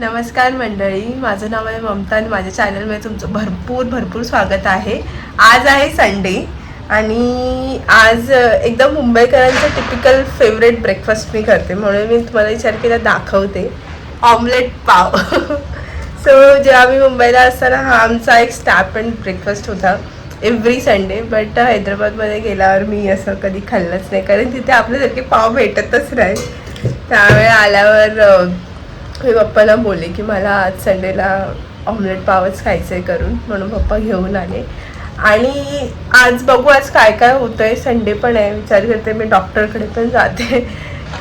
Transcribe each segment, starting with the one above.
नमस्कार मंडळी, माझं नाव आहे ममता आणि माझ्या चॅनलमध्ये तुमचं भरपूर स्वागत आहे. आज आहे संडे आणि आज एकदम मुंबईकरांचं टिपिकल फेवरेट ब्रेकफास्ट मी करते, म्हणून मी तुम्हाला विचार केला दाखवते ऑमलेट पाव. सो जेव्हा मी मुंबईला असताना हा आमचा एक स्टॅप अँड ब्रेकफास्ट होता एव्हरी संडे. बट हैदराबादमध्ये गेल्यावर मी असं कधी खाल्लंच नाही, कारण तिथे आपल्यासारखे पाव भेटतच नाही. त्यावेळे आल्यावर मी पप्पाला बोलले की मला आज संडेला ऑमलेट पावच खायचं आहे करून, म्हणून पप्पा घेऊन आले. आणि आज बघू आज काय काय होतं आहे. संडे पण आहे, विचार करते मी डॉक्टरकडे पण जाते,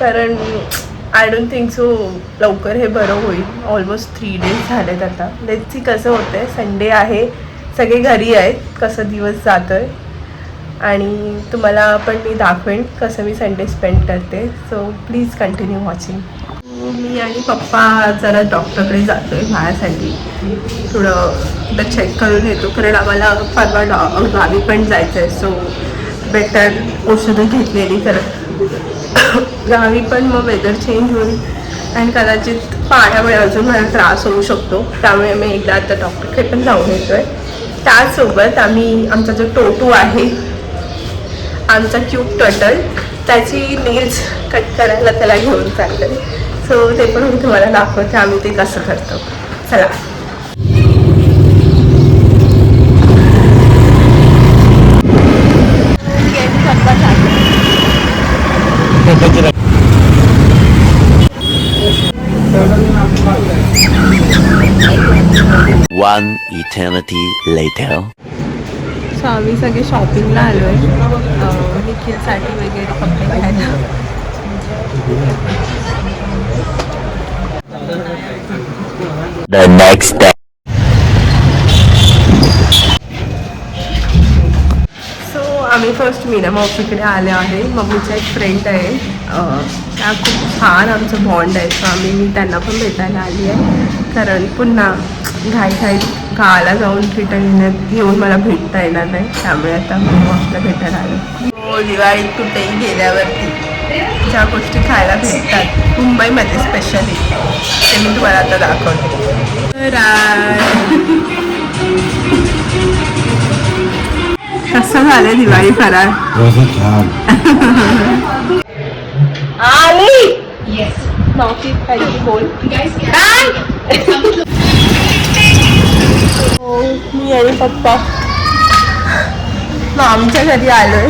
कारण आय डोंट थिंक सो लवकर हे बरं होईल. ऑलमोस्ट 3 days झालेत आता. लेट्स सी कसं होतं आहे. संडे आहे, सगळे घरी आहेत, कसं दिवस जातो आहे आणि तुम्हाला पण मी दाखवेन कसं मी संडे स्पेंड करते. So please continue watching. मी आणि पप्पा जरा डॉक्टरकडे जातो आहे माझ्यासाठी, थोडं चेक करून येतो, कारण आम्हाला परवा गावी पण जायचं आहे. सो बेटर औषधं घेतलेली, कारण गावी पण मग वेदर चेंज होईल आणि कदाचित पाण्यामुळे अजून मला त्रास होऊ शकतो. त्यामुळे मी एकदा आता डॉक्टरकडे पण जाऊन येतो आहे. त्याचसोबत आमचा जो टोटू आहे, आमचा क्यूट टर्टल, त्याची नेल्स कट करायला त्याला घेऊन चाललं आहे. सो ते पण मी तुम्हाला दाखवते आम्ही ते कसं करतो. चला. One eternity later. सो आम्ही सगळे शॉपिंगला आलो आहे, निखिलसाठी वगैरे कपडे घ्यायला. The next day. सो आम्ही फर्स्ट मीना मावशीकडे आले आहे. मम्मीचा एक फ्रेंड आहे, त्या खूप छान आमचं बॉन्ड आहे. सो मी त्यांना पण भेटायला आली आहे, कारण पुन्हा घाईघाईत गावाला जाऊन रिटर्न घेऊन मला भेटता येणार नाही. त्यामुळे आता मी मावशीला भेटायला आलो. हो, दिवाळीत कुठेही गेल्यावरती ज्या गोष्टी खायला भेटतात मुंबईमध्ये स्पेशली, ते मी तुम्हाला आता दाखवते. कसं झालं दिवाळी फराळ? आली नौकी काहीतरी बोल. हो, मी आणि पप्पा आमच्या घरी आलोय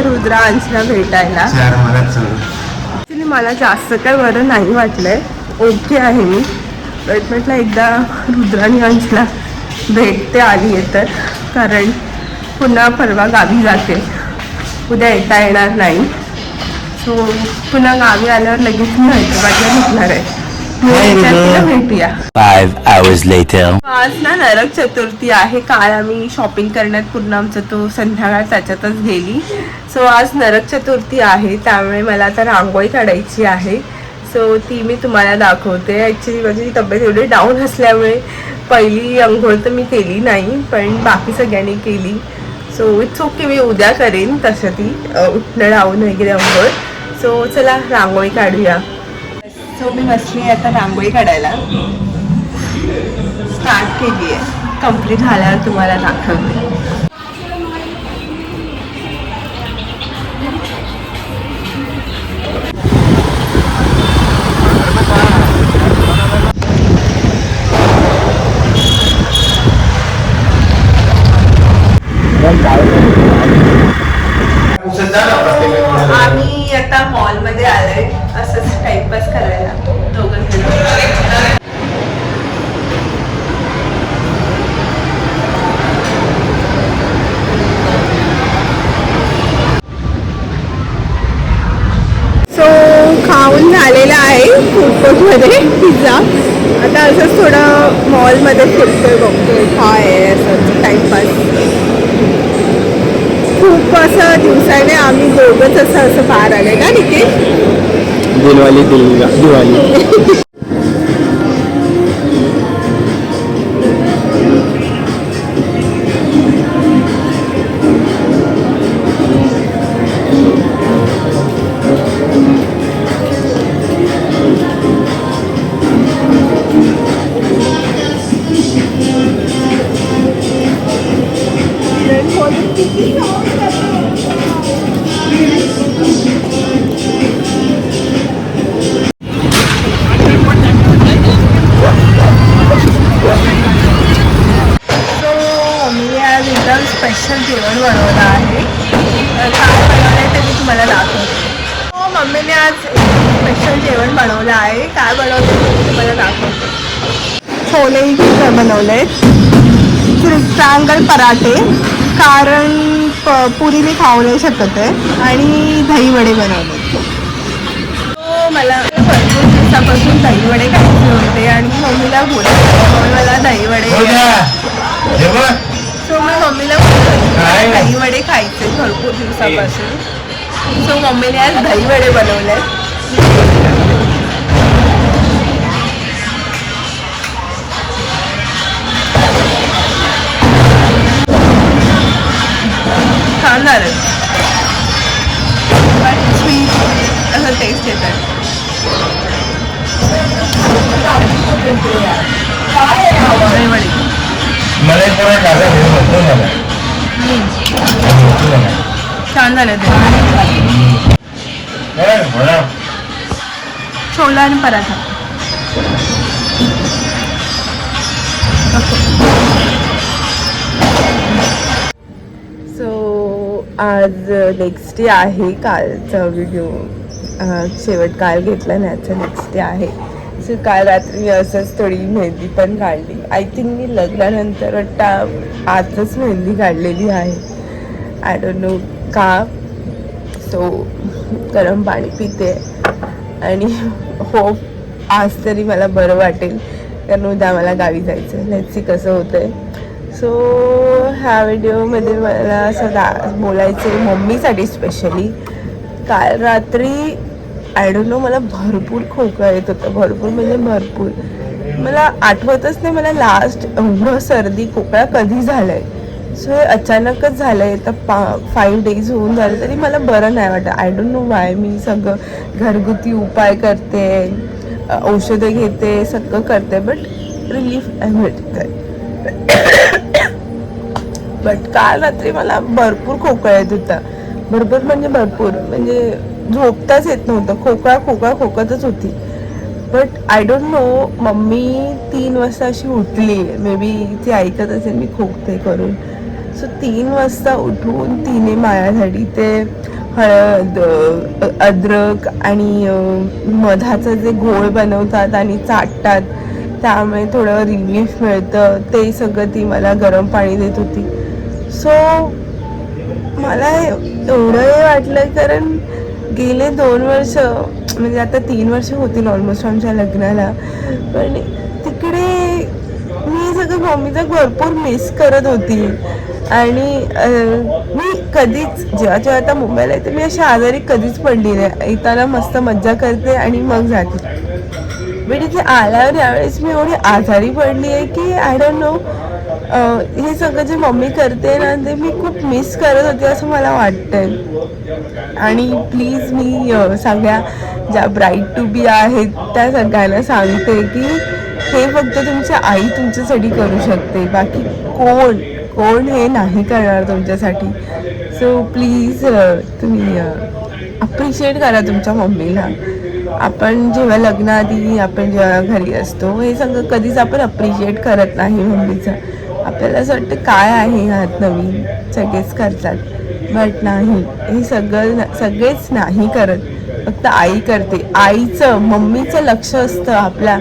रुद्रांशला भेटायला. ॲक्च्युली मला जास्त काय बरं नाही वाटलंय, ओके आहे मी, बट म्हटलं एकदा रुद्रानी अंशला भेटते आली आहे तर, कारण पुन्हा परवा गावी जाते, उद्या येता येणार नाही. सो पुन्हा गावी आल्यावर लगेच मी हैदराबादला भेटणार आहे. भेटूया. 5 hours later. आज ना नरक चतुर्थी आहे. काल आम्ही शॉपिंग करण्यात पूर्ण आमचं तो संध्याकाळ त्याच्यातच गेली. सो आज नरक चतुर्थी आहे, त्यामुळे मला आता रांगोळी काढायची आहे. सो ती मी तुम्हाला दाखवते. ॲक्च्युली माझी तब्येत एवढी डाऊन असल्यामुळे पहिली अंघोळ तर मी केली नाही, पण बाकी सगळ्यांनी केली. सो इट्स ओके, मी उद्या करेन तसं ती उठणं लावून वगैरे अंघोळ. सो चला रांगोळी काढूया. सो मी बसली आता रांगोळी काढायला, स्टार्ट केली आहे. कंप्लीट झाल्यावर तुम्हाला दाखवते. आम्ही आता मॉलमध्ये आलोय असंच टाइमपास करायला दोघं जण. सो खाऊन झालेला आहे फूड कोर्टमध्ये पिझ्झा. आता असंच थोडं मॉलमध्ये फिरतोय, बघतोय काय आहे असं टाइमपास. खूप असं दिवसाने आम्ही दोघंच असं बाहेर आले ना निखिल. दिवाळी मम्मीने आज स्पेशल जेवण बनवलं आहे. काय बनवलं ते तुम्हाला दाखवते. छोले बनवले, ट्रायंगल पराठे, कारण पुरी मी खाऊ नाही शकत आहे, आणि दही वडे बनवले. मला भरपूर दिवसापासून दही वडे खायचे होते आणि मम्मीला बोलले मला दही वडे, सो मी मम्मीला बोलले दही वडे खायचे भरपूर दिवसापासून. सो मम्मीने आज दही वडे बनवले. छान झालं, स्वीट असं टेस्ट येत आहे. छान झालं ते छोला आणि पराठा. सो आज नेक्स्ट डे आहे. कालचा व्हिडिओ शेवट काल घेतला ना, याचा नेक्स्ट डे आहे. सो काल रात्री असंच थोडी मेहंदी पण काढली. आय थिंक मी लग्नानंतर वाटतं आजच मेहंदी काढलेली आहे. आय डोंट नो का. सो गरम पाणी पिते आणि होप आज तरी मला बरं वाटेल, कारण उद्या मला गावी जायचं आहे. लेट्स सी कसं होतं आहे. सो ह्या व्हिडिओमध्ये मला असं बोलायचं आहे मम्मीसाठी स्पेशली. काल रात्री आय डोंट नो मला भरपूर खोकला येत होता, भरपूर म्हणजे भरपूर. मला आठवतच नाही मला लास्ट एवढं सर्दी खोकला कधी झालं आहे. सो हे अचानकच झालं आहे. तर 5 days होऊन झालं तरी मला बरं नाही वाटत. I don't know why. मी सगळं घरगुती उपाय करते, औषधं घेते, सगळं करते, बट रिलीफ नाही भेटत आहे. बट काल रात्री मला भरपूर खोकला येत होता, भरपूर म्हणजे भरपूर, म्हणजे झोपताच येत नव्हतं. खोकतच होती. But I don't no, mummy 3 वाजता अशी उठली, मे बी ती ऐकत असेल मी खोकते करून. सो 3 वाजता उठून तिने माझ्यासाठी ते हळद, अद्रक आणि मधाचं जे घोळ बनवतात आणि चाटतात, त्यामुळे थोडं रिलीफ मिळतं, ते सगळं ती मला गरम पाणी देत होती. सो मला एवढं वाटलं, कारण गेले 2 वर्ष, म्हणजे आता 3 वर्ष होतील ऑलमोस्ट आमच्या लग्नाला, पण तिकडे मी सगळं मम्मीचं भरपूर मिस करत होती. आणि मी कधीच जेव्हा आता मुंबईला येते मी अशी आजारी कधीच पडली नाही. येताना मस्त मज्जा करते आणि मग जाते. बट इथे आल्यावर यावेळेस मी एवढी आजारी पडली आहे की आय डोंट नो, हे सगळं जे मम्मी करते ना ते मी खूप मिस करत होते असं मला वाटतंय. आणि प्लीज मी सगळ्या ज्या ब्राईड टू बी आहेत त्या सगळ्यांना सांगते की हे फक्त तुमची आई तुमच्यासाठी करू शकते, बाकी कोण हे नाही करणार तुमच्यासाठी. सो प्लीज तुम्ही अप्रिशिएट करा तुमच्या मम्मीला. आपण जेव्हा लग्नाआधी आपण जेव्हा घरी असतो हे सगळं कधीच आपण अप्रिशिएट करत नाही मम्मीचं. आपल्याला असं वाटतं काय आहे ह्यात नवीन, सगळेच करतात, बट नाही, हे सगळेच नाही करत, फक्त आई करते. आईचं, मम्मीचं लक्ष असतं आपल्या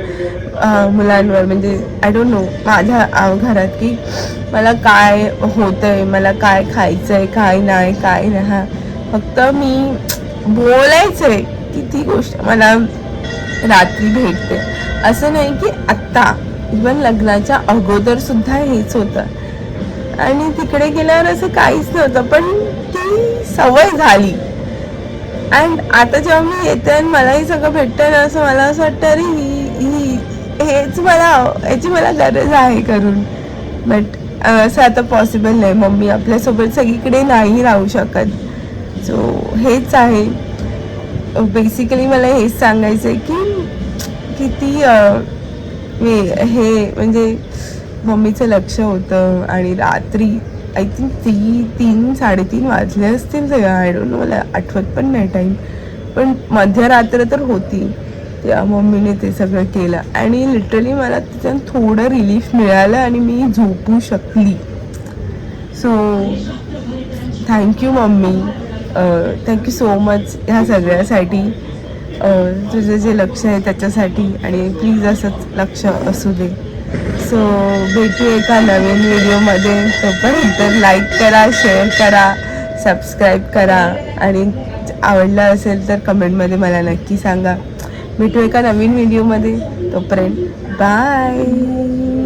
मुलांवर. म्हणजे आय डोंट नो माझ्या घरात की मला काय होतंय, मला काय खायचं आहे, काय नाही. फक्त मी बोलायचं आहे की ती गोष्ट मला रात्री भेटते. असं नाही की आत्ता, इवन लग्नाच्या अगोदर सुद्धा हेच होतं. आणि तिकडे गेल्यावर असं काहीच नव्हतं, पण ती सवय झाली. अँड आता जेव्हा मी येते आणि मलाही सगळं भेटतं ना, असं मला असं वाटतं अरे याची मला गरज आहे करून. बट असं आता पॉसिबल नाही, मम्मी आपल्यासोबत सगळीकडे नाही राहू शकत. सो हेच आहे बेसिकली, मला हेच सांगायचं आहे की किती हे म्हणजे मम्मीचं लक्ष होतं. आणि रात्री आय थिंक 3-3:30 वाजले असतील तेव्हा, आय डोंट नो, मला आठवत पण नाही टाईम, पण मध्यरात्र तर होती तेव्हा मम्मीने ते सगळं केलं. आणि लिटरली मला त्याच्यात थोडं रिलीफ मिळालं आणि मी झोपू शकली. So thank you mummy thank you so much ह्या सगळ्यासाठी. तुझं जे लक्ष आहे त्याच्यासाठी, आणि प्लीज असंच लक्ष असू दे. सो भेटू एका नवीन व्हिडिओमध्ये. तोपर्यंत लाईक करा, शेअर करा, सबस्क्राईब करा, आणि आवडलं असेल तर कमेंटमध्ये मला नक्की सांगा. भेटू एका नवीन व्हिडिओमध्ये. तोपर्यंत बाय.